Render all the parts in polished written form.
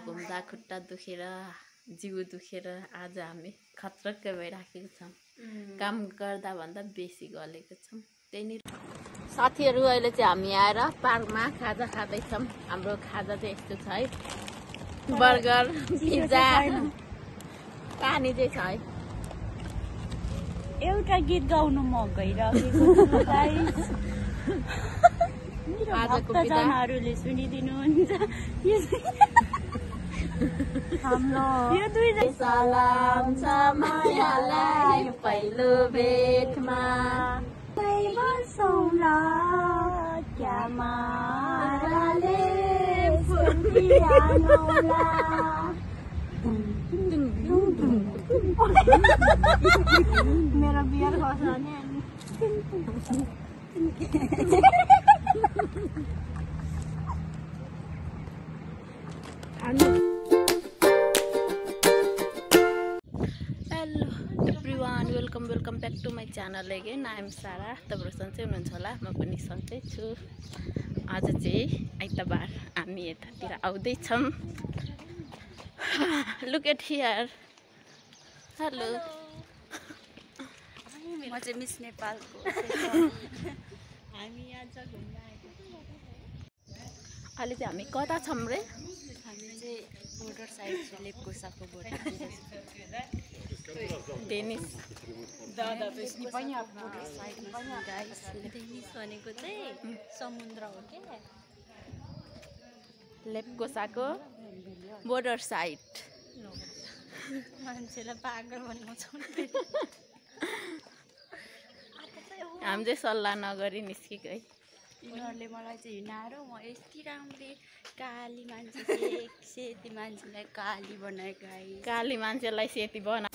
घुम्दा खुट्टा दुखेर जिउ दुखेर आज हामी खत्रक्कै भइराखेको छौँ। काम गर्दा भन्दा बेसी गलेको छौँ। त्यही नै साथीहरू अहिले चाहिँ हामी आएर पार्कमा खाजा खाँदैछौँ। हाम्रो खाजा चाहिँ यस्तो छ है, बर्गर पिज्जा पानी चाहिँ छ है। एउटा गीत गाउनु म गइरहेको आजको भक्तजनहरूले सुनिदिनुहुन्छ। यो दुईजना सलाम छ मायालाई पहिलो भेटमा बसौँला क्या माराले फुर्तियानौला। मेरो बियर खसाउने hello everyone, welcome back to my channel again. I am Sara. तपाईँहरू सन्चै हुनुहुन्छ होला, म पनि सन्चै छु। आज चाहिँ आइतबार हामी यतातिर आउँदैछौँ। Look at here. हेलो, म चाहिँ मिस नेपालको। हामी आज घुम्न आएको। अहिले चाहिँ हामी कता छौँ रे? हामी चाहिँ बोर्डर साइड छ, लेपकोसाको बोर्डर। डेनिस दादा बेच्ने पनि अब बोर्डर साइडमा छ गाइस। डेनिस भनेको चाहिँ समुद्र हो क्या। लेपकोसाको बोर्डर साइड। मान्छेलाई पागल बनाउँछौँ। हामी चाहिँ सल्लाह नगरी निस्केको है। यिनीहरूले मलाई चाहिँ हिँडाएर म यति राम्ररी काली मान्छे चाहिँ सेती मान्छेलाई काली बनाएको आएँ। काली मान्छेलाई सेती बना।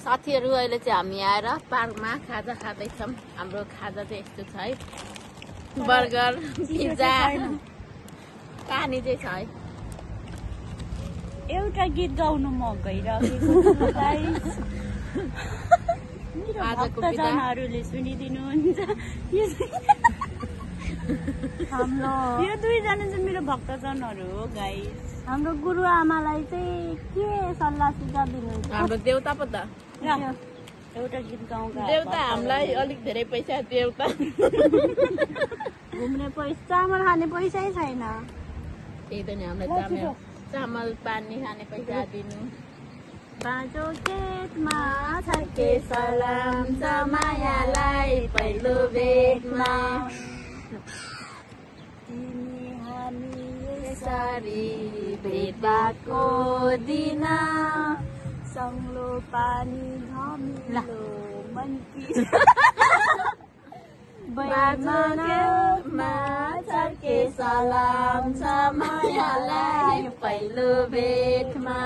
साथीहरू अहिले चाहिँ हामी आएर पार्कमा खाजा खाँदैछौँ। हाम्रो खाजा चाहिँ यस्तो छ है, बर्गर पिज्जा पानी चाहिँ छ है। एउटा गीत गाउनु म गइरहेको भक्तजनहरूले सुनिदिनुहुन्छ। यो दुईजना चाहिँ मेरो भक्तजनहरू हो गाइस। हाम्रो गुरु आमालाई चाहिँ के सल्लाह सुझाव दिनुहुन्छ? हाम्रो देउता पो त। एउटा गीत गाउँदा देउता हामीलाई अलिक धेरै पैसा देउता। घुम्ने पैसा, चामल खाने पैसै छैन। त्यही त नि, हामीलाई चामल पानी खाने पैसा दिनु। बाँझो खेतमा छर्के सलाम छ मायालाई पहिलो भेटमा। तिमी हामी यसरी भेट भएको दिन सङ्लो पानी झमिलो मनकी बैमानमा चर्के सलाम छ मायालाई पहिलो भेटमा।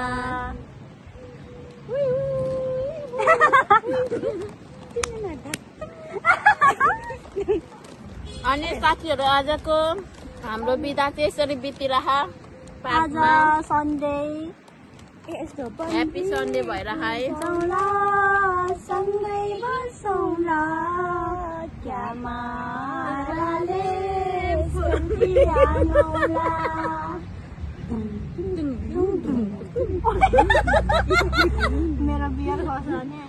अनि साथीहरू आजको हाम्रो बिदा त्यसरी बितिरह। आज सन्डे ह्याप्पी सन्डे भइरह है। सँगै बसौँला क्यामाराले फुर्तिआनौला। मेरो बियर खसाउने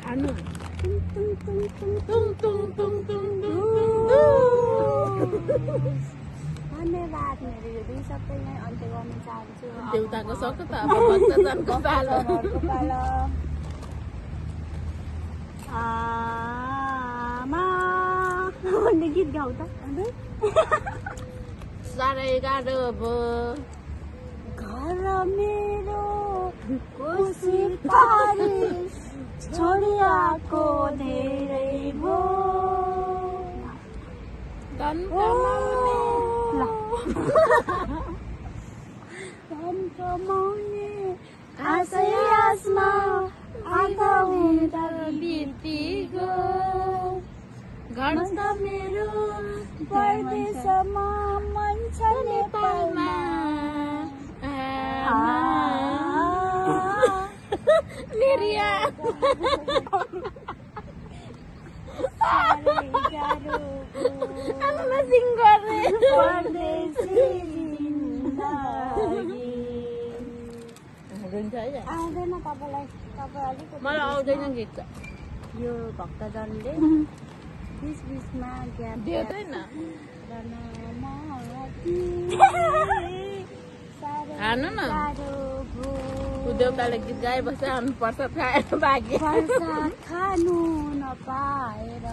खानु धन्यवाद। मेरो यो दुई सबै नै अन्त्य गर्न चाहन्छु। देउताको सक त अब भक्तजनको पालो। आमा गीत गाउ त। साह्रै गाह्रो भयो घर मेरो कोसी पारिस छोडिआएको धेरै भो। धन कमाउने आशै आसमा आँखा हुँदा बितिगो घर मेरो परदेशमा मन छ नेपालमा। निर्या आउँदैन तपाईलाई? तपाईँ अलिकति मलाई आउँदैन गीत यो भक्तजनले बिच बिचमा ग्याप दिँदैन। हानु न देउताले गीत गाइबस्छ हामी प्रसाद खाएर भाग्यो। खानु नपाएर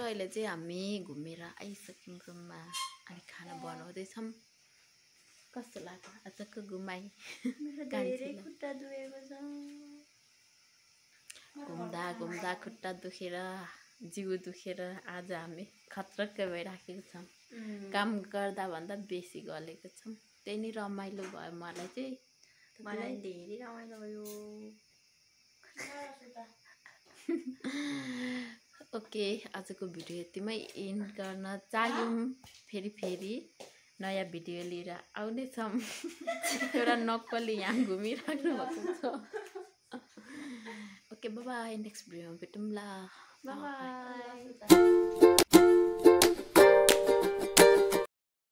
अहिले चाहिँ हामी घुमेर आइसक्यौँ रुममा। अनि खाना बनाउँदैछौँ। कस्तो लाग्यो आजको घुमाइ? घुम्दा घुम्दा खुट्टा दुखेर जिउ दुखेर आज हामी खत्रक्कै भइराखेको छौँ। काम गर्दा भन्दा बेसी गलेको छौँ। त्यही नै रमाइलो भयो मलाई चाहिँ। मलाई धेरै रमाइलो भयो। ओके आजको भिडियो यतिमै एन्ड गर्न चाह्यौँ। फेरि नयाँ भिडियो लिएर आउनेछौँ। एउटा नक्कली यहाँ घुमिराख्नु भएको छ। Okay by by. नेक्स्ट भिडियोमा भेटौँला। By by.